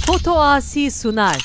Foto Asi sunar.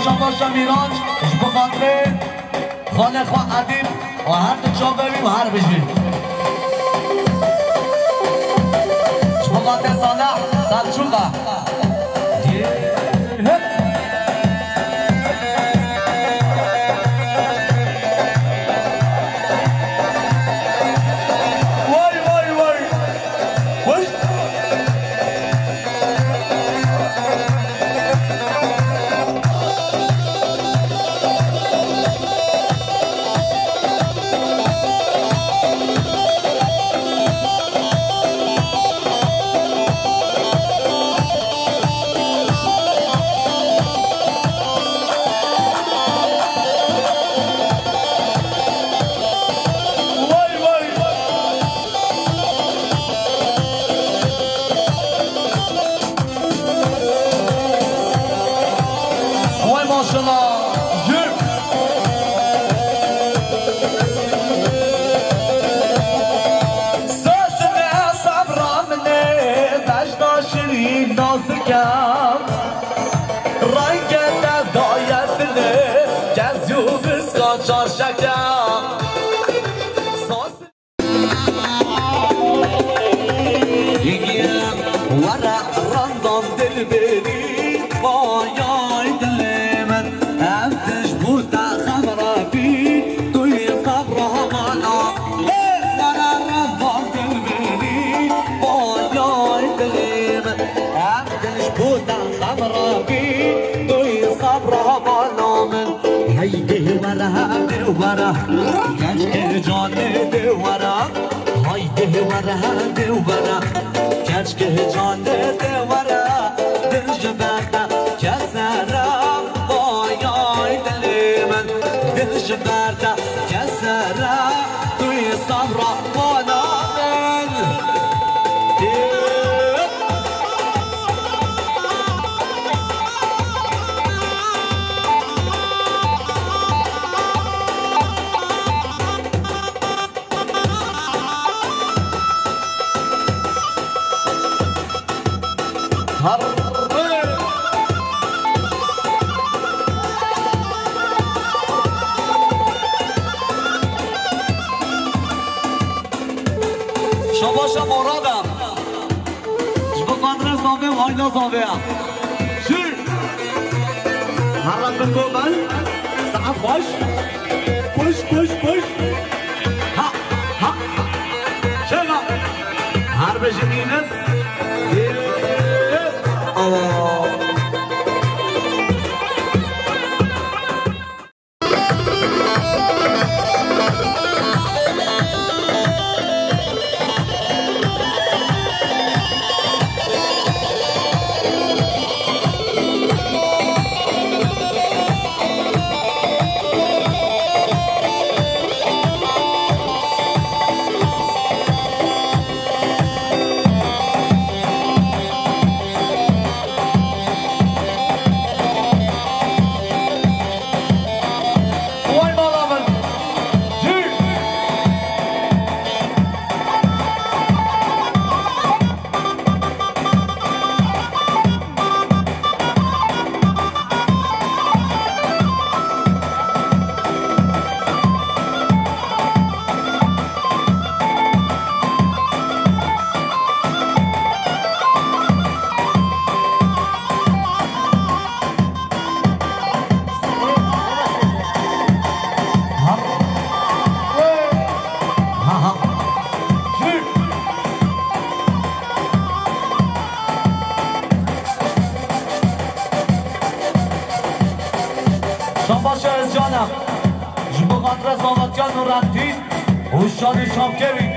شما میراج بخاطر خانه خواه عدیم و هر دو جا ببیم و هر بجبیم بخاطر صالح سلچوقه شباشا مرادم جبو قدر صافي وعينا صافي شير هرب بالقبل ساعة خوش push push push ها ها شغل هرب جميلس الله بخاطر زامتیان نورالدین اوشان شامکوی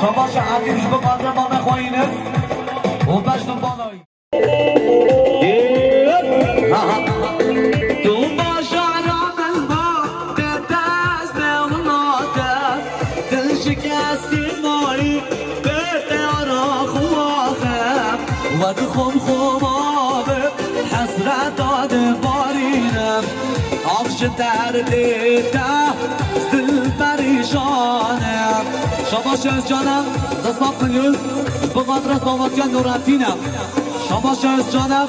شباش عدیمش بخاطر مام خوینه و بشتون بالایی خم خمابه حسرت داده بارینم آفش درده دل پریشانم شباش از جانم 2 میلیون بقدر صوتیان نورالدینم شباش از جانم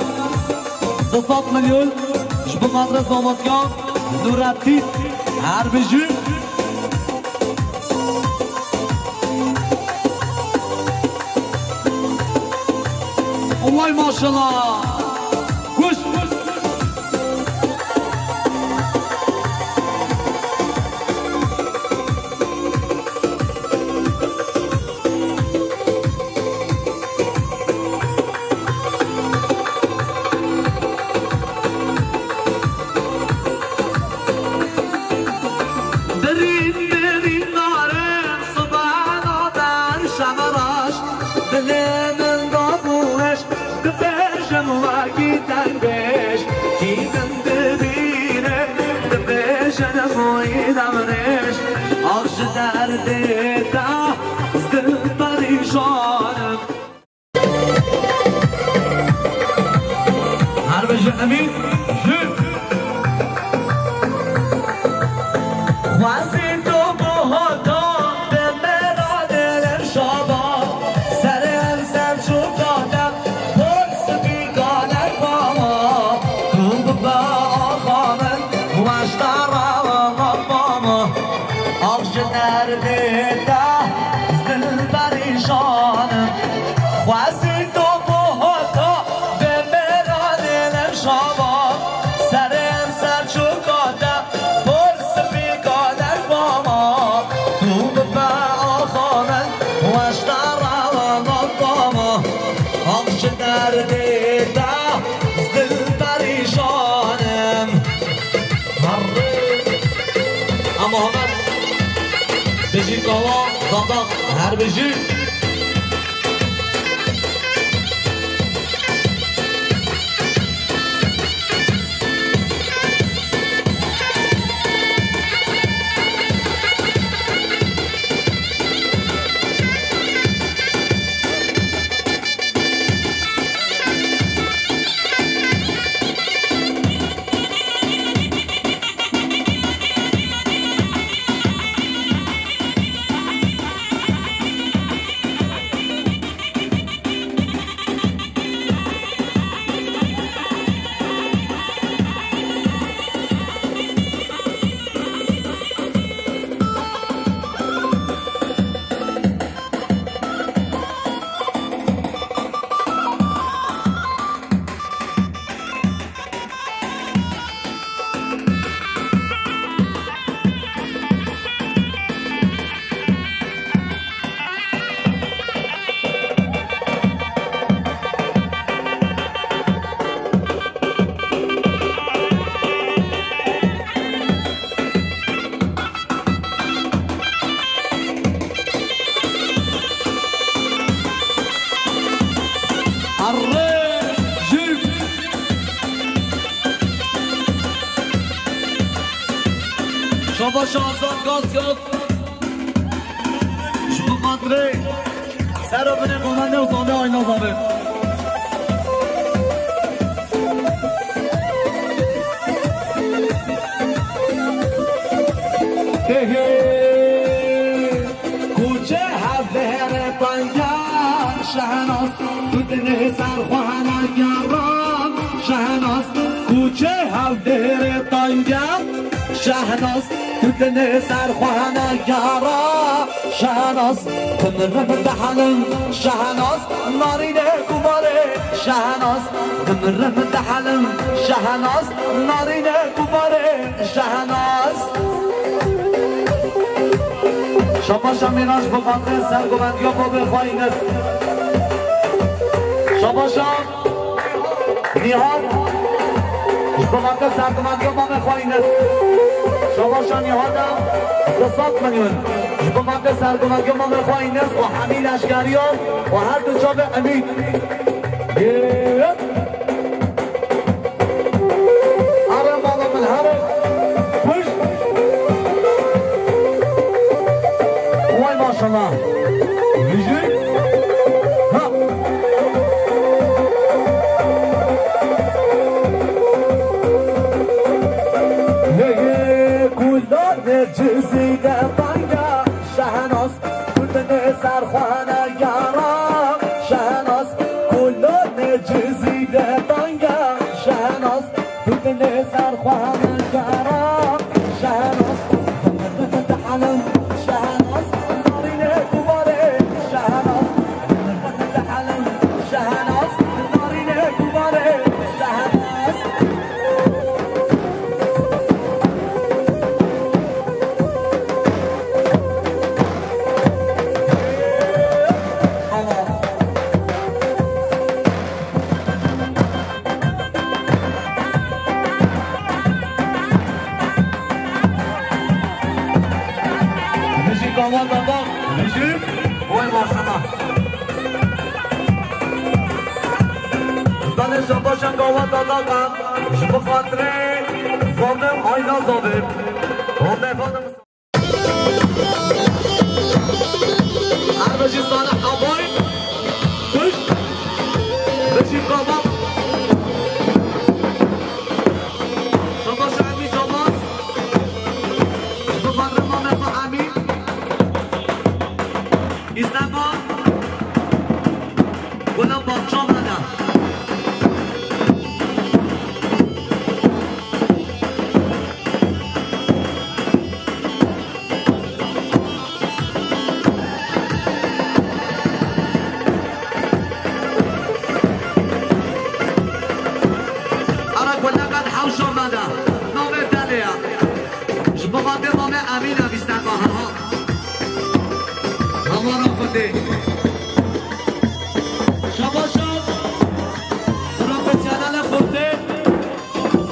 2 میلیون بقدر صوتیان نورالدین هر بجی والله ما شاء الله كوش درين نارين صباح نار شمراش دلين الضبوش دبشم واقيتن بيش كيدن دبينه دبش انا خوي دمرش عرش درده تا دل پریشانم هر بجه امین واسه تو بهاتا به مرا دلم شابا سرم سر شکادم پرس بیگانه باما تو با آخامن واشتارا و باما آخش درده تا دل پریشانم واسه تو بهاتا به مرا دلم شابا سرم سر شکادم درده دا دل پریشانم اما همه بجی کاوا داداق هر بجی شباش آزاد گاز یاد شما قدره سر رو بینه قمنده و زانده آینا زانه کوچه هفته پنجان شهناز تو دنه سرخوانه یاران شهناز کوچه هفته پنجان شهناز تو دنه سرخوانه یاران شهناز کمرم دهنم شهناز نارینه کباره شهناز کمرم دهنم شهناز نارینه کباره شهناز شما شمیناش بخاطر سرگوبندی ها با بخواهین است شباشان نیهاد شبابات سرکمندی ما بخواهین است شباشان نیهادم 200 میلیون شبابات سرکمندی ما بخواهین است و حمیل اشکریان و هر دو جاب امید هرم بابا من هرم پشت وای ماشالله ویژه جزيدة طنقة شهناس كلنا سرخانة يارا شهناس كلنا جزيدة طنقة شهناس كلنا سرخانة يارا شهناس تحلم شهناس نارينا كباري شهناس تحلم شهناس نارينا كباري شهناس قوات دادم میشی؟ وای ماشالله دانشان باشن قوات دادم شما خاطره زادم آینا زادم آمه فادم عربشی صالح عبای کش بشی قوات شما شعبی شماست شما خاطره ما مفهمی İstanbul Bunun bahçomada Ara kullakat havşomada Nome taliya Şbabate nome amina İstanbul Aman affedi. Şabaşan profesyonel fırtı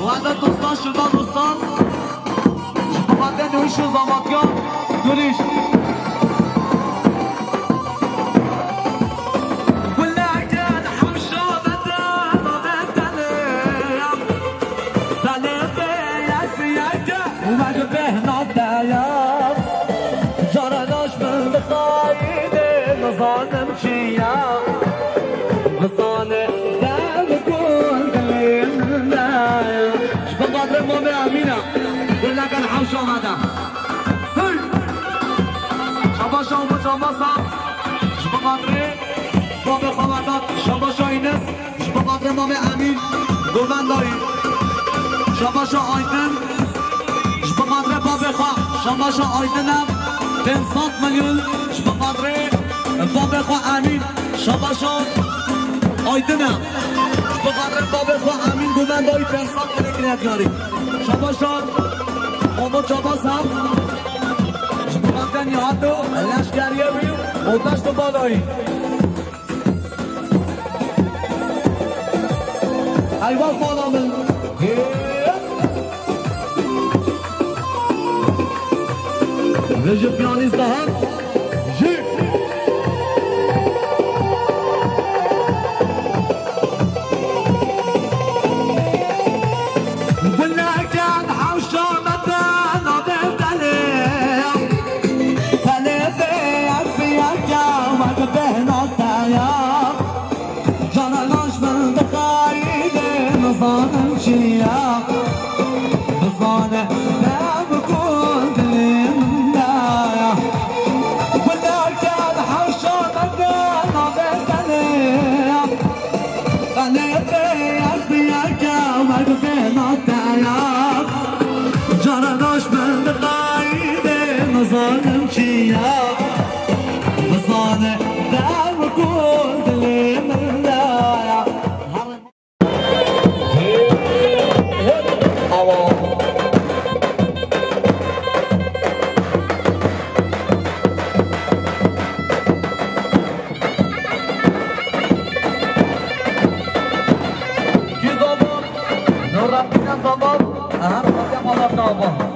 Vada dostan şuradan dostan Şubabatten dönüşü zamatkan Dönüş Kullakat havşamada Nome taliyam Talibe yasiyate Umadı behnadayam Jaradaş ben bخاينه مظالم شيا بصانه دام كل قليلنا شباب رمومي امينه قلنا كان حوشو هذا هي شباشا ومجامسا شباب رمومي خواتات شباشا اينس شباب رمومي امين قلنا داري شباشا اينن شباب رمومي خواه شباشا ايننم 500 میلیون شما قدره باب خواه امین شباشان آیدنم شما قدره باب خواه امین گومندایی 500 میلیون یاری شباشان آمو جاباز هم شما قدره نیهاتو لشکریه بیم اوتشت و بالایی ایوال بالامل Recep Piyanist daha Jip قلنا كان حوشامة نظر دليم فليفي عفيك وقبهنا التيام جرناش من دخايد نظام شيام نظام لا بكون دليم بابا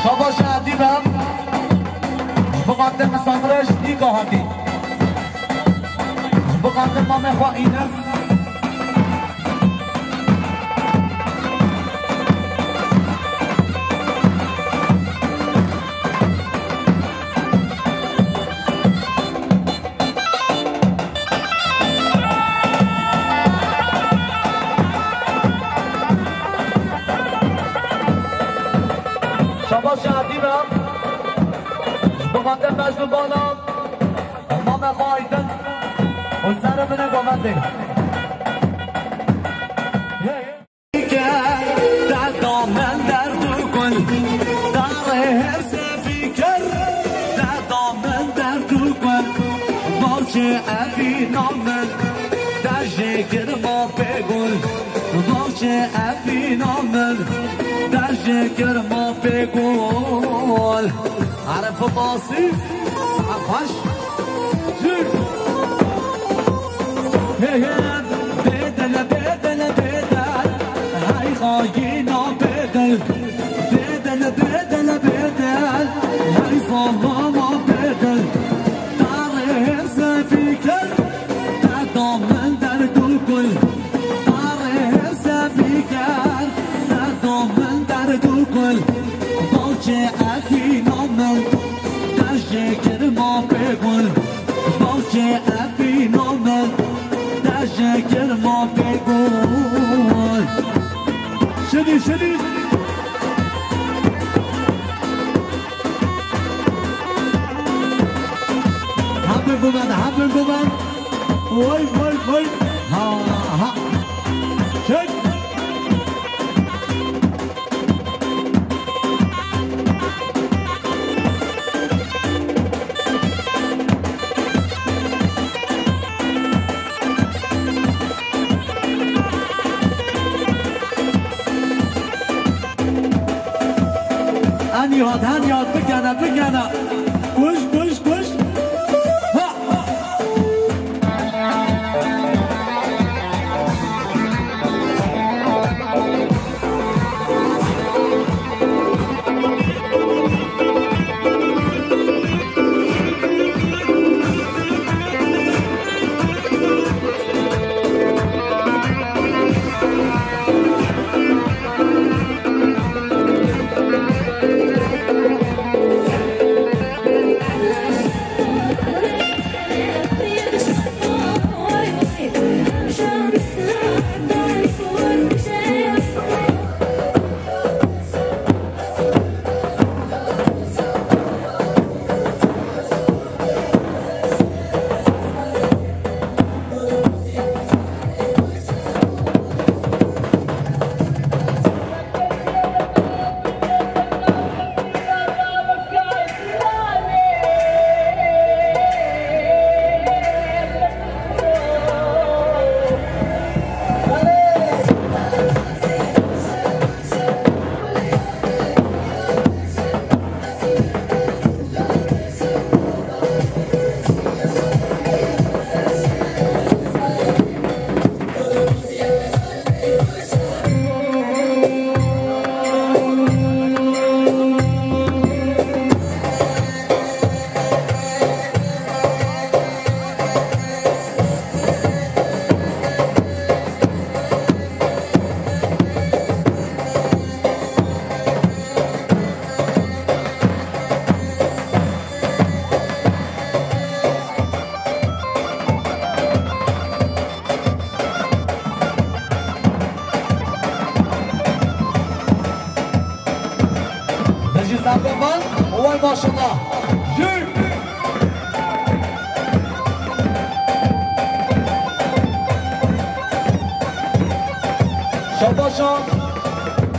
شاباش عدیبم بقدم صبرش دیگاهاتی بقدم مام خواهینم شاباش عدیبم بقدم مجدوبانم مام خواهیدن و سر من گامنده در دامن در دو گل در حرس فکر در دامن در دو گل باشه ابی نامن در شکر ما بگل باشه ابی نامن در شکر ما بگل عرف باسی عفش بدل بدل بدل هاي خاينا بدل بدل بدل بدل هاي صلاما بدل تعرف سفيكر تضمن درد الكل تعرف سفيكر تضمن درد الكل باوچه اخي نامل تشكر ما بقول باوچه اخي نامل تشكر ما بقول شدي شدي حبب بمن وي وي وي ها ها شد هنیاد بگنه گوش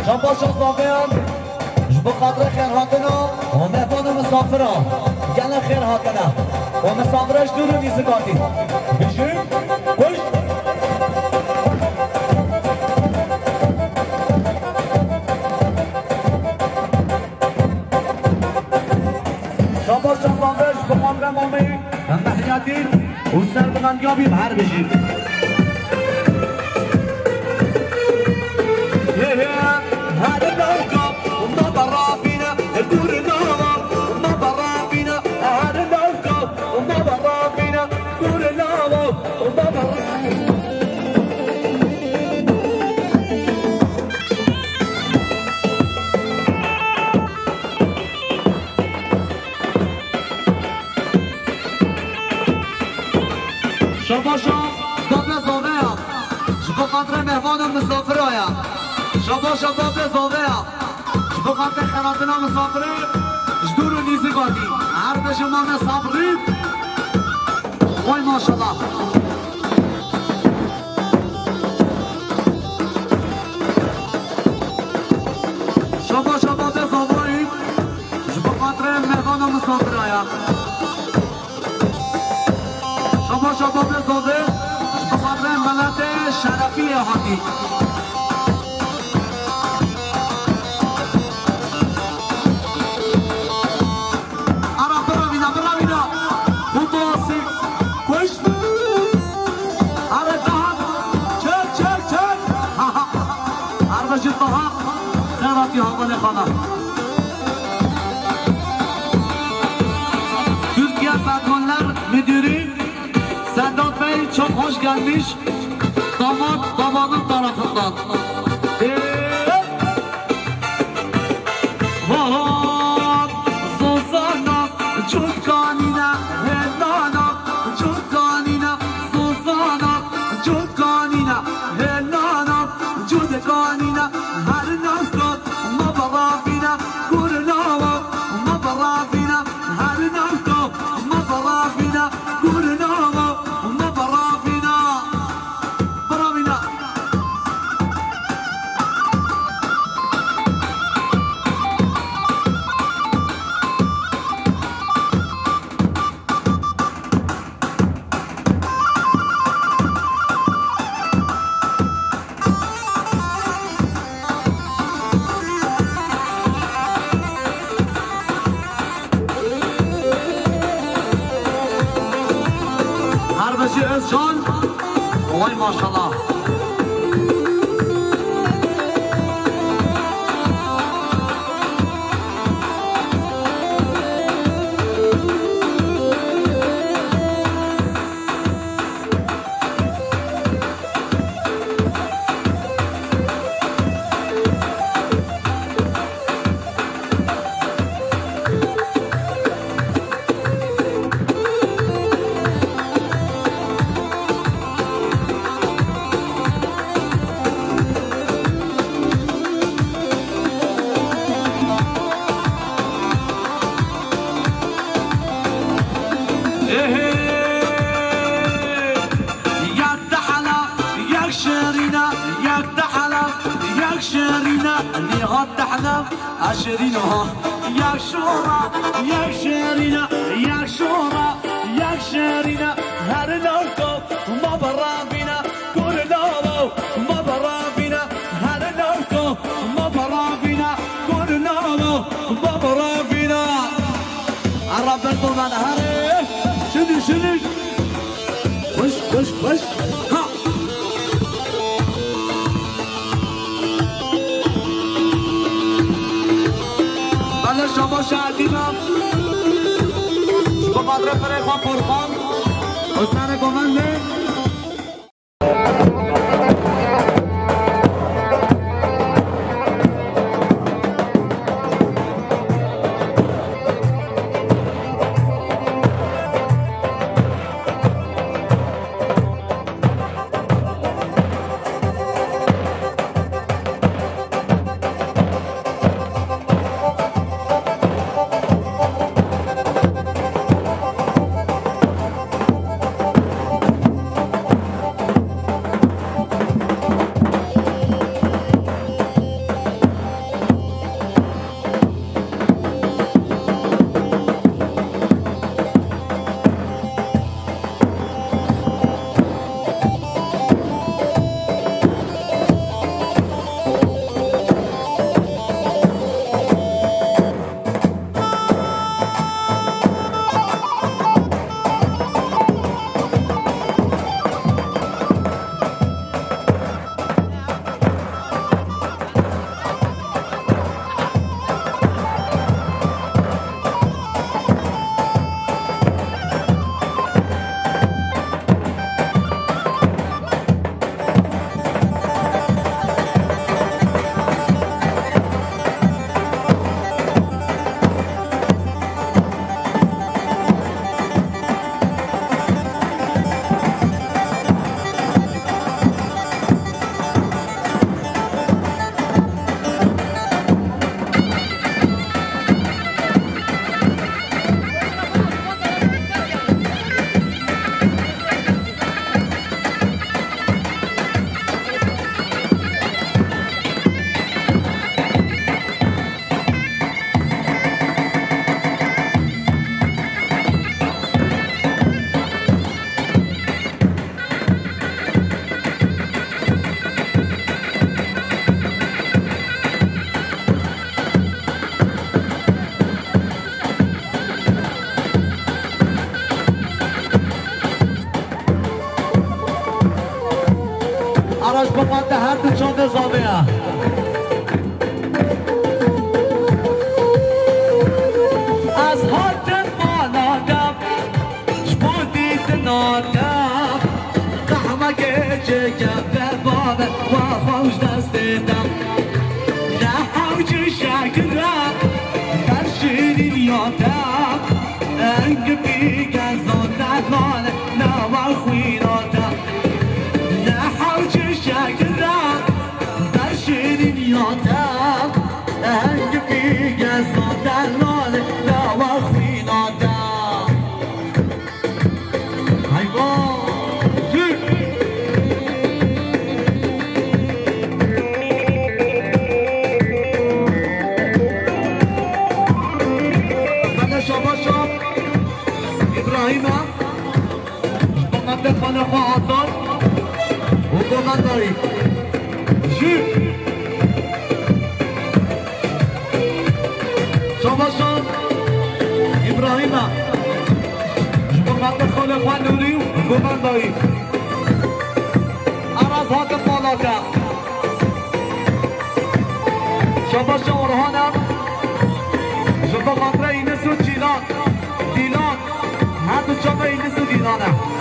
شباشا صافیان جبو خاطر خیر هاتنا و مهمان مسافران گل خیر هاتنا و مسافرش دورو نیزه کاتی بشیم خوش شباشا صافیش بخوام رمامی محیادین و سردمندیابیم هر بشیم شباشا بابل زاویا جبو خاطر مهمان مسافر آیا شباشا بابل زاویا جبو خاطر خیراتنا مسافره جدور و نیزی گاتی هر بشما مسافری وای ماشالله شباشا بابل زاویا جبو خاطر مهمان مسافر آیا شباشا بابل زاویا جبو خاطر ملت شرفی هاتی Türkiye Patronlar Müdürü Sedat Bey çok hoş gelmiş damat babanın tarafından. Vahap Zozana Cutkanina Helana Cutkanina Zozana Cutkanina Helana Cutkanina Her nafkat Mabarafina Gurnava Mabarafina Her nafkat Mabarafina Gurnava Mabarafina Baravina Harbeci Özcan Vay maşallah عشرينها يا شورى يا شيرينا يا شورى يا شيرينا هرناكو ما برافينا كورناو ما برافينا هرناكو ما برافينا كورناو ما برافينا عرفتوا من هري شنو وش ها شما شهدیدم با مدرک ریخان فرخان حسن گمنده آراش بخواد هر دو چون نظامه از حد مالادم شبودید نادم قحمه گیچه کبه بابه و خوش دست دیدم نه حوج شکرم در شیرین یادم انگ بیگه زادت ماله نوا خوینادم نه حوج شکرم در شیرین یادم انگ بیگه زادت ماله نوا خوینادم حیوان خانه آزاد حکومت داری شما ابراهیم حکومت خانه نوری حکومت داری عرض حاکم بالاکم شما ارهانم شما خاطر اینه سو دیلان هر دو شما اینه سو دیلانم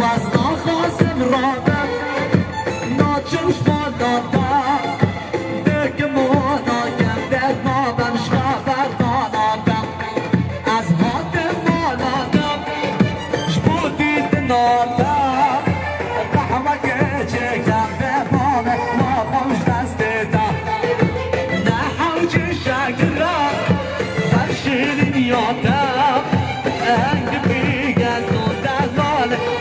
واسنا خاسم رادم ناچوش بالادم دک مونایم دک ما بمش خبر دانادم از حد بالادم شبودید نادم قحمه گیچه به بابه ما خوش دست دیدم نه حوج شکرم در شیرین یادم انگ بیگه زودت ماله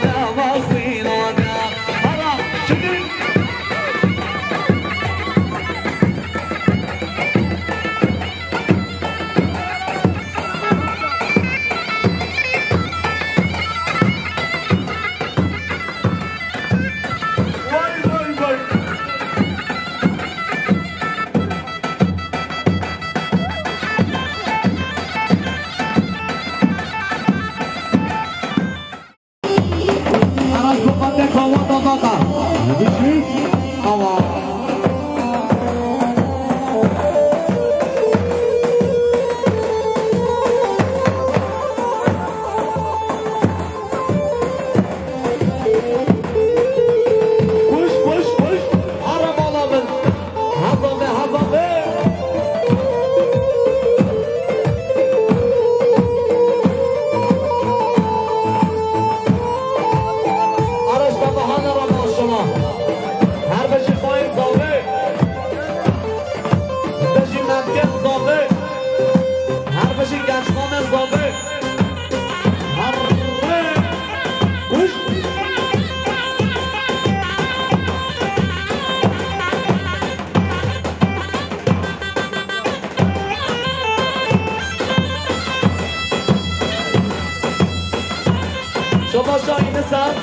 شما شاهین سر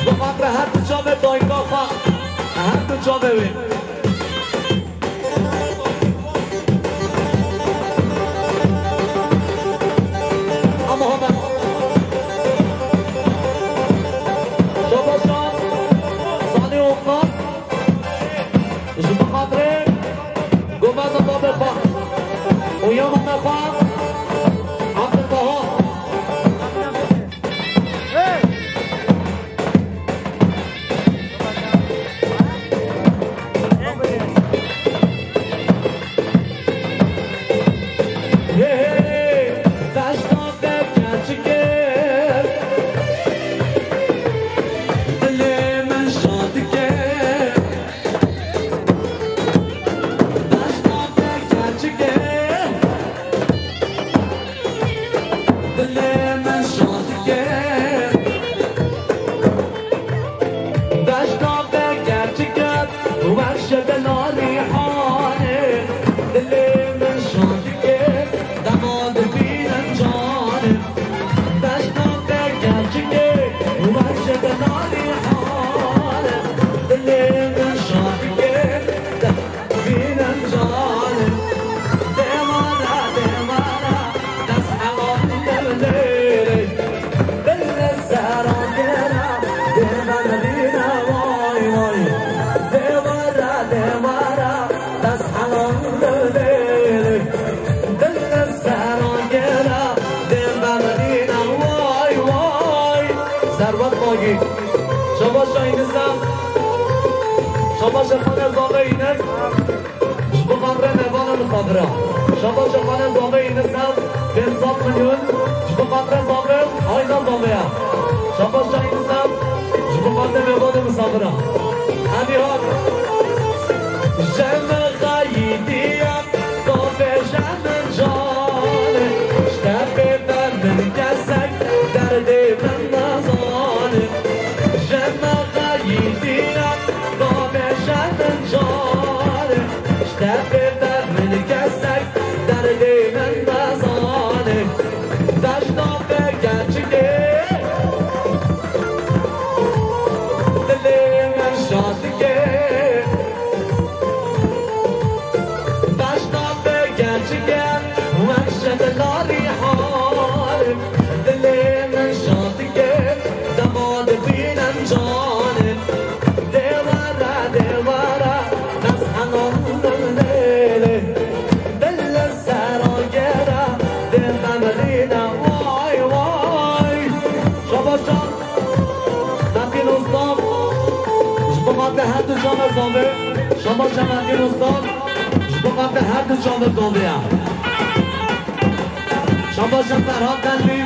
با فقر هر دو چاوه دایگاه خواه هر دو چاوه بین اما همه شما شان سانی اخناس شما خاطره گمت ما بخواه اویان هم بخواه عبدالبها شبان زامه نسم 500 میلیون جبو خاطر زامه آینا زامه شبان شایی نسم جبو خاطر میباد مسافرم همی ها جمع خیدیم گافه جمع جانه شتب من کسک درد من نزانه جمع خیدیم گافه جمع جانه شتب من کسک درد من نزانه دشتم بگم چیه دل من شادگه دشتم بگم چیه وحشت ناری حال دل من شادگه دماد بینم جانه دیواره دیواره نسحنم لیله دل سراغره دل ممرینه وای وای شباشان نمکین استان جبقات هر دو جام زامه شباشان نمکین استان جبقات هر دو جام زامه شباشان سرحال دنبی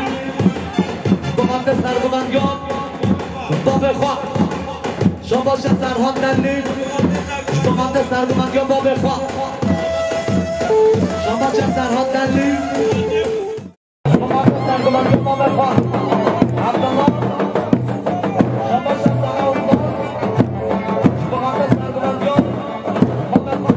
جبقات سرگوانگان باب خواه شباشان سرحال دنبی جبقات سرگوانگان باب خواه شباشان سرحال دنبی جبقات سرگوانگان باب خواه عبدالله شباشان سرحال دنبی جبقات سرگوانگان باب خواه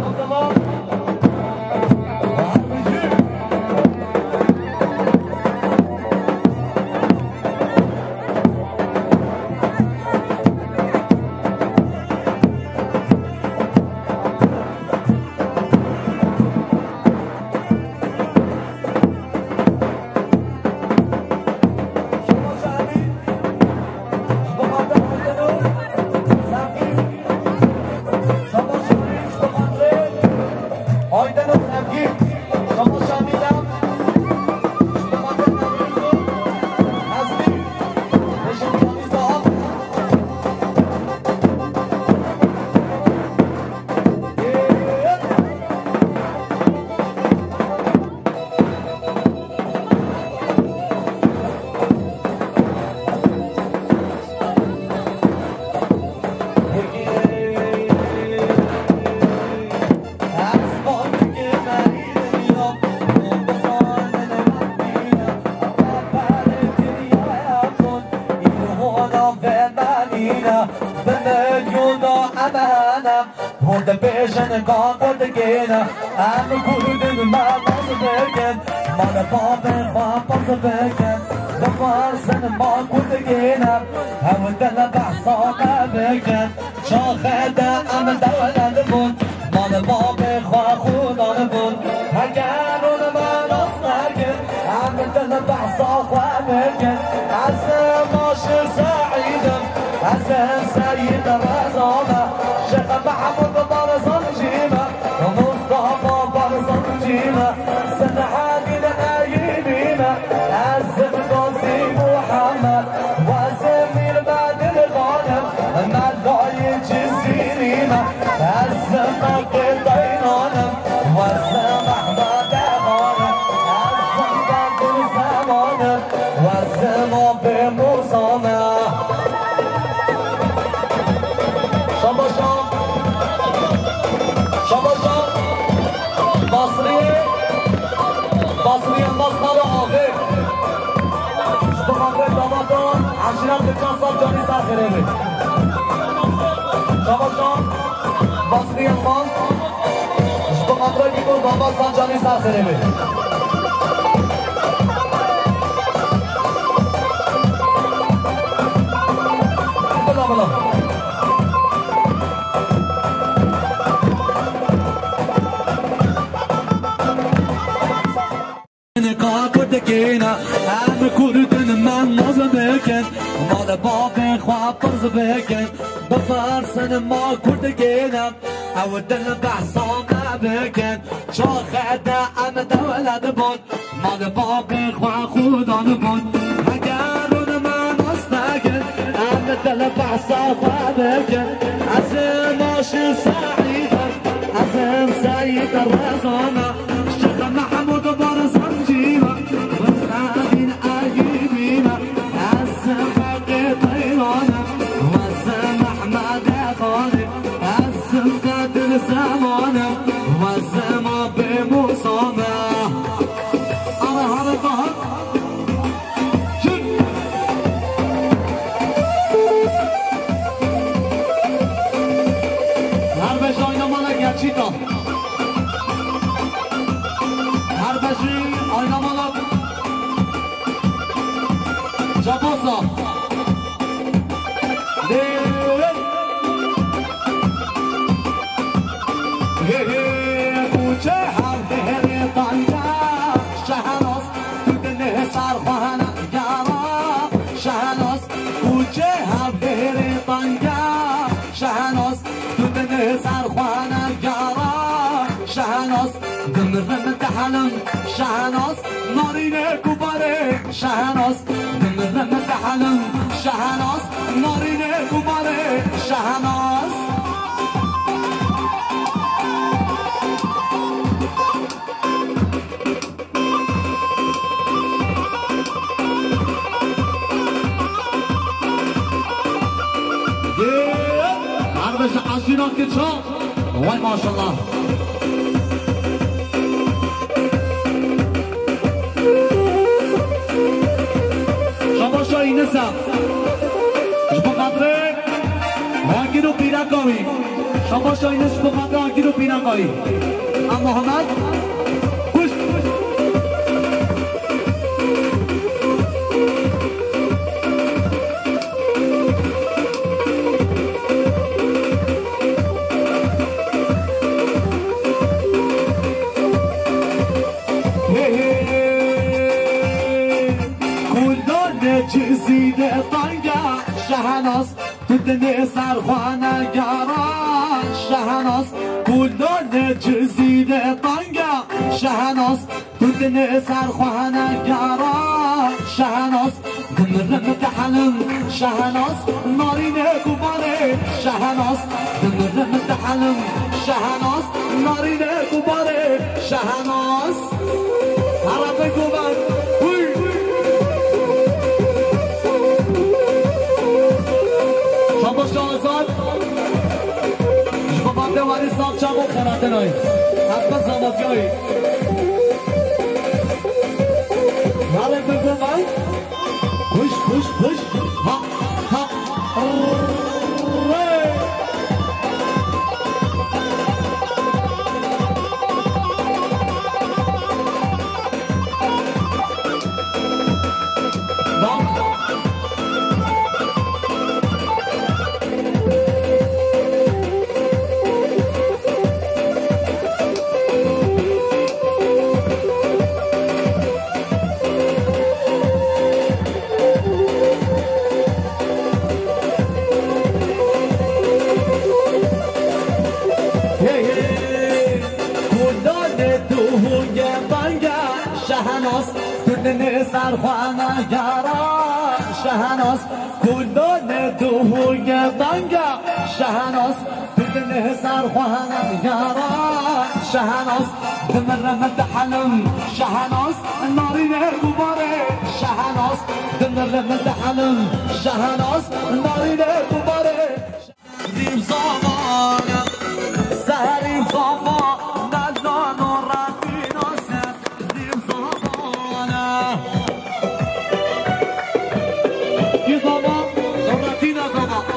عبدالله Vision gone for the gain. I'm a good in my mouth again. Mother pop and pop of the bacon. The bars and the mark with the gain. I would tell a bass on the bacon. Show head I'm a down on the moon. Mother pop and pop on the moon. I got on the man of snagging. I'm a tell a bass off the bacon. I said, Moshe Saeed. I said, Saeed Razana. Sheikh Mahmoud Barzan Jima. ومصطفى برزن جينا سنعادي لأيدينا عزم قاسي محمد وزمير بعد الغنم ما ضايج السنينة عزم قطينا وزم أحمد غنم عزم بعد الزمان وزم بمصامة شباشان شباشان بصرية مصنع آخر اشتغل دامادان عشرات بجنصاب جاني ساخره بي شباشان بصرية مصنع اشتغل بيكون دامادان جاني ساخره بي بلا بلا I'm kurdun men nazı beken Mala babin خواب فرز بکن بفرسن ما کرد گینم او دل بحثان بکن چا خده ام دولت بود مال babin خواب خودان بود اگر اون من استگن ام دل بحثان بکن از ماشی سعیدم از سعید رزانه شیخ محمود زمانم و زمان به موسامه Chito Harbashi oynamalar Jabosa کوچه هم دهر طنجا شهناس تو دل سرخوان یارا شهناس کوچه هم دهر طنجا شهناس تو دل سرخوان یارا شهناس دمرم دهنم شهناس نارینه کوباره شهناس دمرم دهنم شهناس نارینه کوباره شهناس عشیران که چا وای ماشالله شما شایی نسم شما قدره هنگی رو پیرکاوی شما شایی نسم شما قدره هنگی رو پیرکاوی اما محمد خوش چیزیده طنگا شهناس تو دل سرخوانه یارا شهناس کلان چیزیده طنگا شهناس تو دل سرخوانه یارا شهناس دمرم دهنم شهناس نارینه کوباره شهناس دمرم دهنم شهناس نارینه کوباره شهناس عربه کوبان شما شاهزاد شما بنده ولی صاحب چم و خیرته نایی حتما زمافی هایی حاله بگو من پوش پوش پوش ها ها شهناس تو دل سرخوانه یارا شهناس کلان دوهوی بنگا شهناس تو دل سرخوانه یارا شهناس دمرم دهنم شهناس نارینه کوباره شهناس دمرم دهنم شهناس نارینه کوباره دیم زمانم سهریم زمان نزان و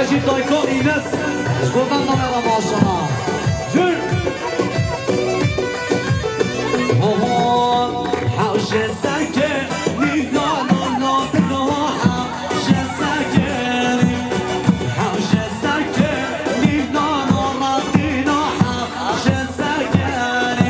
بشید دایکا اینس گفتم نامه را باشما جور حوش سکه نیدان و نادنو حوش سکه حوش سکه نیدان و نادنو حوش سکه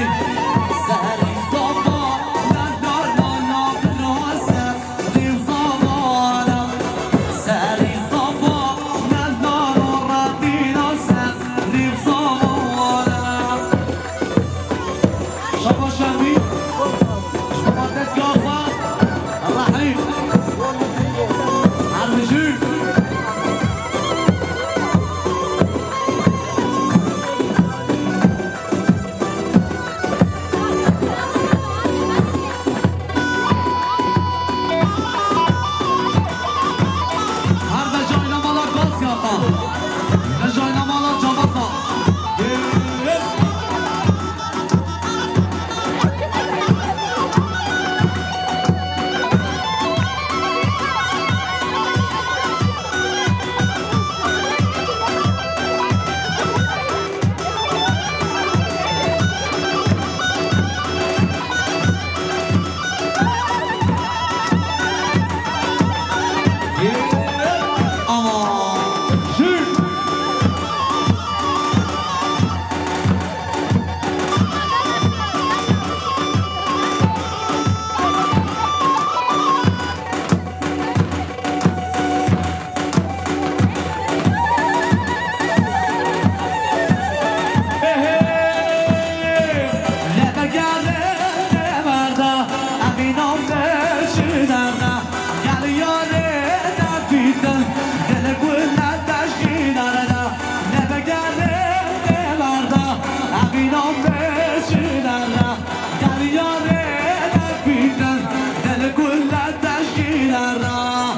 بيتن دل كل تشكين أنا نبقى مردا أبينام بشين أنا كريانة بيتن دل كل تشكين أنا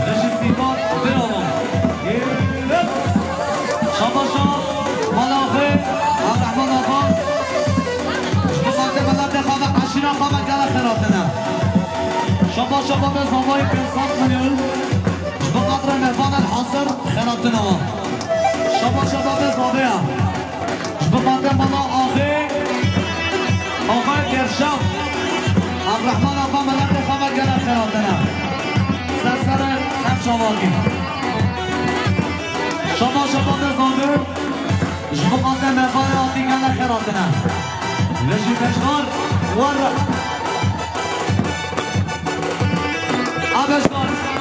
رجسيبات برامو شاباشا ملافه عبد الرحمن آقا شباب ملت خواب عشیرا خواب گل خیراتنه شباب شباب زمای 500 میلیون بقدر مهمان الحاضر خیراتنه شباب شباب زمایه بقدر ملا آقا گرشم عبد الرحمن آقا ملت خواب گل خیراتنه سر شمالی شما زمایه بقدر مهمان آقا گل خیراتنه لجي بشغال ورا أبشغال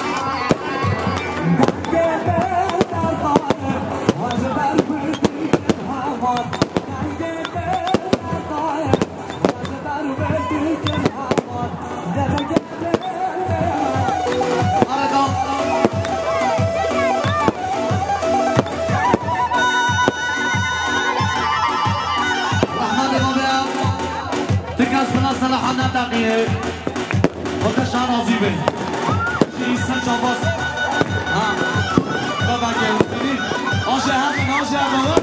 صلاحنا دقيقة وكشان عظيمة شيء سنجا بس ها بابا كيف آشه هم آشه بابا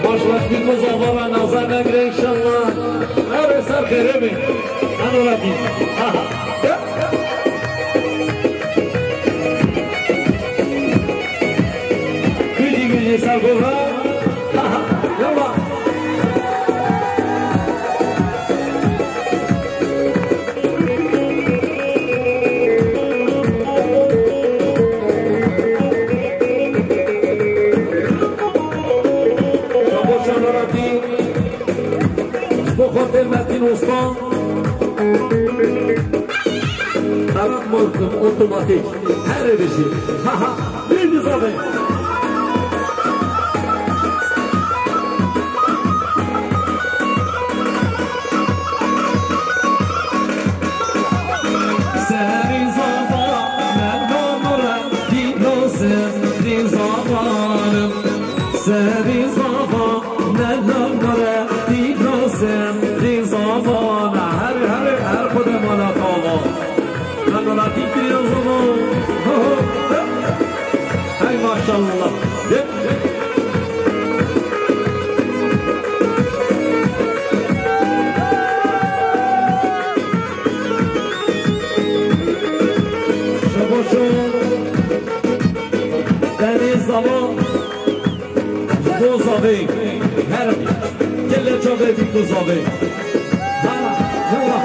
باش وقتی مزاوا نظر نگیره انشالله نره سر خیره بین انو ربی گویی سر گوها يلا بخاطر متین استان طبق ملکم اتوماتیک هر بشی بیدی زبه سری زبا نمورم دیلوزم دی زبانم سری زبا نمورم زندگی زمان هر خود مالات آقا من ملاتی کری از زمان ای ماشالله شباشون دنی زمان دو زبه هر كل جوابي بتوزابي هلا يلا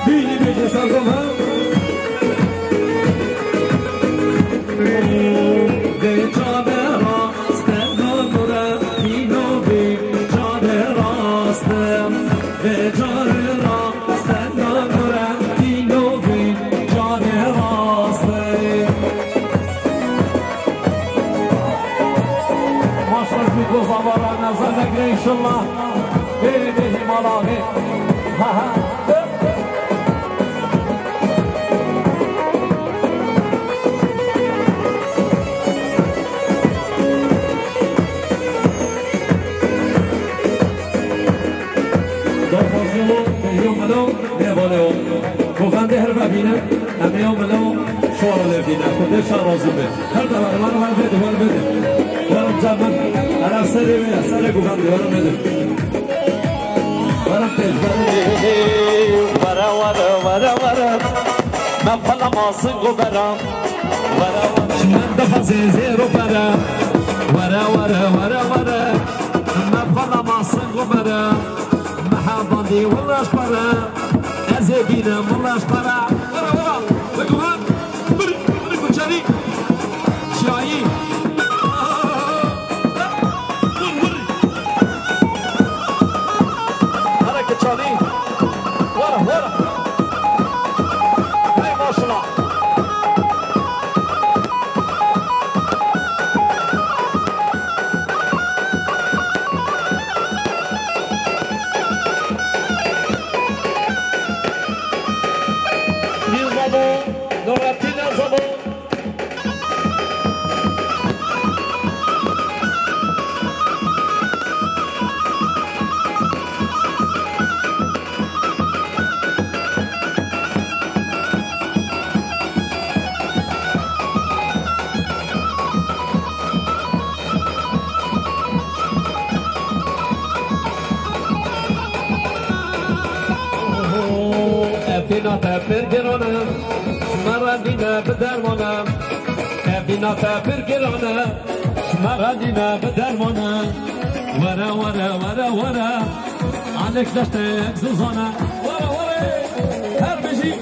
بيجي سالكم إن شاء الله بينه ملاهي دافازيو يوم ملو نبالو گفنده هر ببینه همه یوم ملو شوار لبینه خودش راضی به هر دور من بده ورم جمن انا سر گفنده ورم بده ورم تیز ورم من فلا ماسنگو برم من دفع زیرو برم من فلا ماسنگو برم محباندی ولاش برم از بینم ولاش برم بگوان بری کچری شایی ورا هاي ما شاء الله افینا تفر گرانم شمارا دینا بدرمانم افینا تفر گرانم شمارا دینا بدرمانم ورا ورا ورا ورا عليك دشتك زوزانا ورا ورا هر بيجي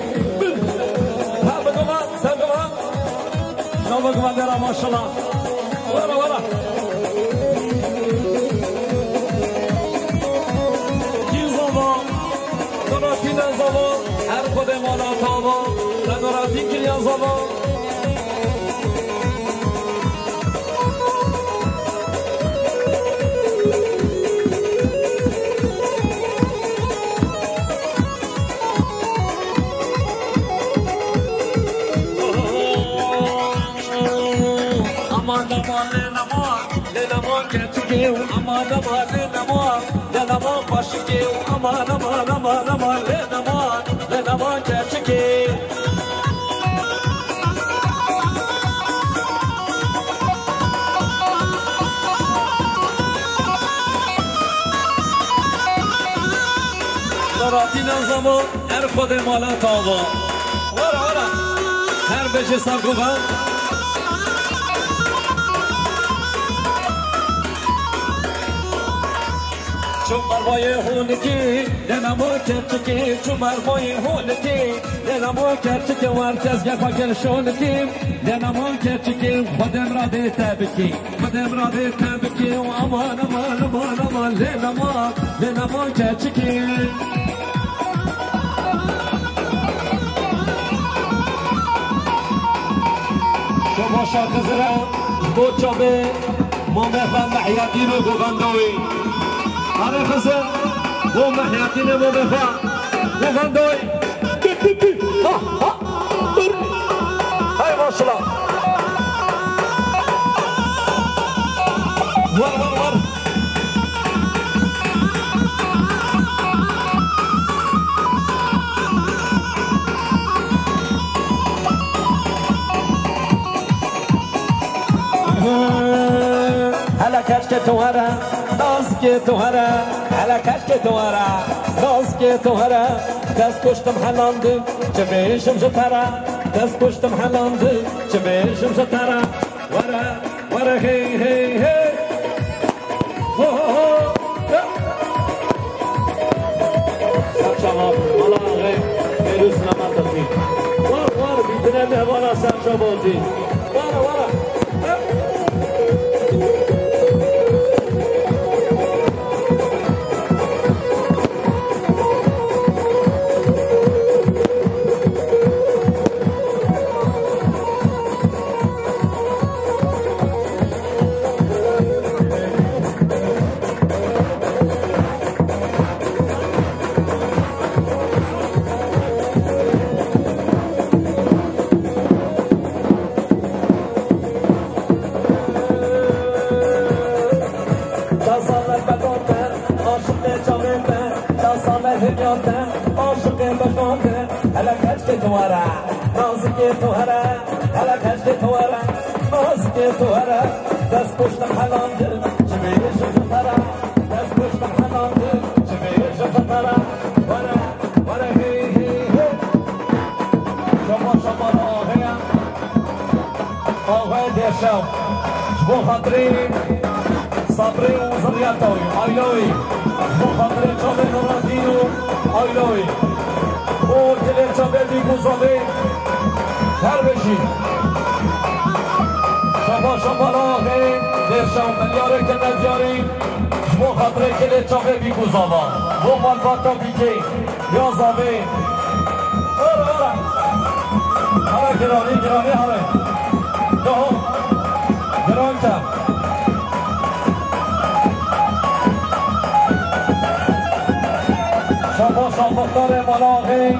هر بقما سبقما شو بقما درا ما شاء الله ورا ورا دوراتين زبا هر خود مالا تابا دوراتين كليان زبا aman aman aman aman keçiyor aman aman aman aman başıyor aman aman aman aman aman keçiyor Doratin zaman her kode mala tava ora ora her beşe sargovan Çumar boyu hunki, denamo kerçiki, çumar boyu hunki, denamo kerçiki var tezgah fakir şunki, denamo kerçiki, badem rade tabiki, aman aman aman aman, denamo kerçiki. Şoma şarkızıra, bu çabe, mumefem mahyatinu gugandawi. هذا خسر هو محياتنا مو بفا وفندوي هاي ما شاء الله ور ور ور هلا كشك توهرة ناز که توهرة على كشك توهرة ناز که توهرة دست کشتم حلاندم چه بیشم جتره دست کشتم حلاندم چه بیشم جتره ورا ورا هی هی هی هو هو هو سر شما مالا آقای بیروز نمتفی وار وار بیتنه مهوانا سر شبازی ورا ورا صبري وزرياتوي ايلوي مخاطري چاوه نوراتینو ايلوي اور دل چاوه بیگوزاوی هر بشی شما راهی درشم ملیاره که ندیاری مخاطري دل چاوه بیگوزاوا و مالباتا بیگی یا زاوی ارا گرانی هره دهو گران کم شما شامختار ملاقی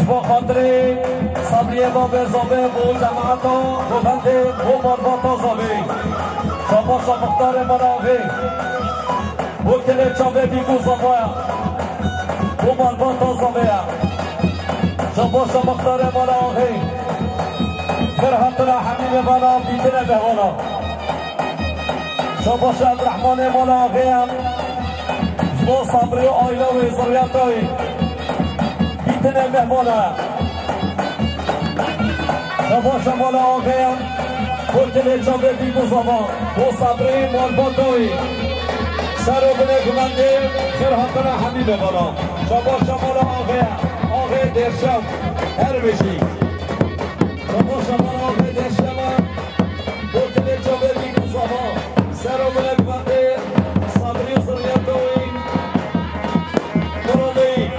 با خاطری صبریه با برزابه و جماعتا و بنده و مارباتا زابی شما شامختار ملاقی و کلی چاوه بیگو زابایا و مارباتا زابیا شما شامختار ملاقی فرحتنا حمیم بالا بیتنه بهوانا شما شد رحمان ملاقی هم با صبری و آیله و ازریت دایی بیتنه مهمانه شباشا مالا آقایم بودتل جابه بیگو زمان و صبری مالباتوی سر و بله گمنده خیر حقنا حمیمه بالا شباشا مالا آقایم آقای درشم هر بشی شباشا مالا آقای درشم بودتل جابه بیگو زمان سر و بله گمنده صبری و زریتوی برونی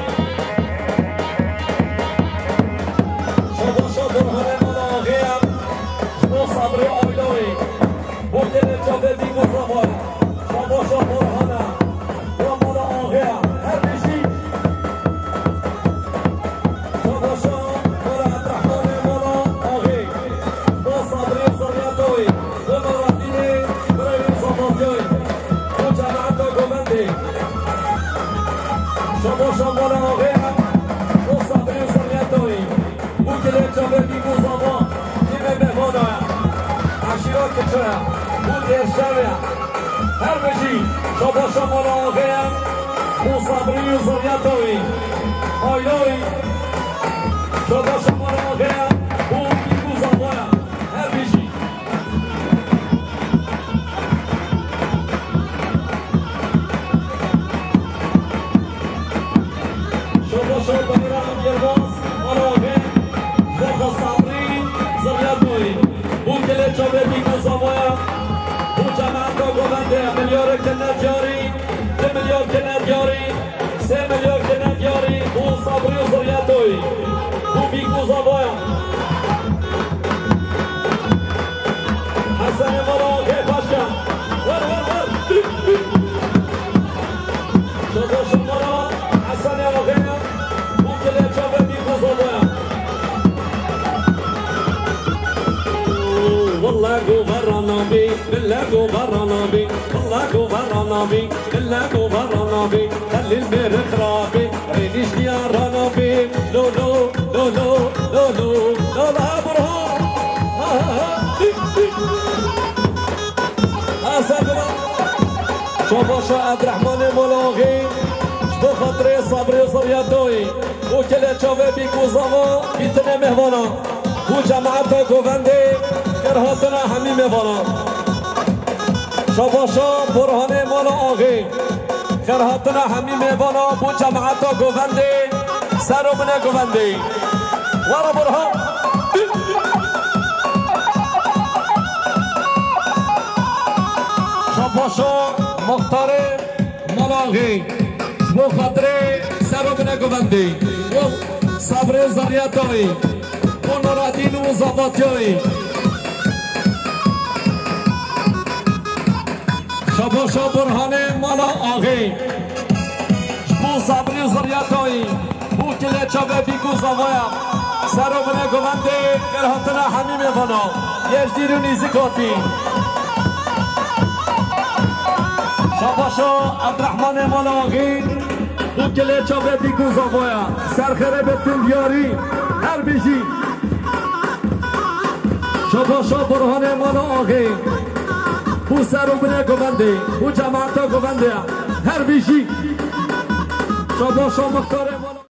شباشا برهانه مالا آقایم و صبری آیلوی بودتل جابه بیگو زمان شباشا برهانه و مالا آقایم هر بشی شباشا مالا عبدالرحمن مالا آقای و صبری و زریتوی و مراتینی برای زباطیوی و جماعت گومندی شباشا مالا آقایم و صبری و زریتوی و کلی جابه بیگو زمان تیم مهمانه عشیرات کچه و درشوه هر بشی شباشا مالا آقایم و صبری و زریتوی آیلوی شباشا مالا آقایم و بیگو زمان هر بشی شباشا بمیرم یرباز مالا آقایم و صبری زریتوی و کلی جابه بیگو زمان و جماعت گوونده میلیار کنر جاری 2 میلیار کنر جاری 3 میلیار کنر جاری و صبری و زریتوی و بیگو زمان حسن مالا که باشم ور شباشا مالا حسن آقایم و کلی جابه بیگو زمان والله غفرنا بي بالله غفرنا بي والله غفرنا بي بالله غفرنا بي خلي المير خرابي عينيش يا رانا بي لو لو لو لو لو لو لو لا برهان شباشا عبدالرحمن ملاغي شبو خاطري صبري وصرياتوي وكلا شباب بيكو زمان بيتنا مهوانا وجماعتا گوونده کرهاتنا همی میوانا شباشا برهانه مالا آقای کرهاتنا همی میوانا بو جماعتا گوونده سر و منه گوونده ورا برهان شباشا مختار مالا آقای بو خاطره سر و منه گوونده و صبر زریتایی و نورالدین و زباطیایی شباشا برهانه مالا آقای بو صبری و زریتایی بو کلی چاوه بیگو زوایم سر و بنه گونده کرهاتنا همی میوانا یجدیر و نیزی کاتی شباشا عبدالرحمن مالا آقای بو کلی چاوه بیگو زوایم سرخره بتون بیاری هر بیشی شباشا برهانه مالا آقای بو سر و بنه گونده بو جماعتا گونده هر بیشی شباشا مختار مالا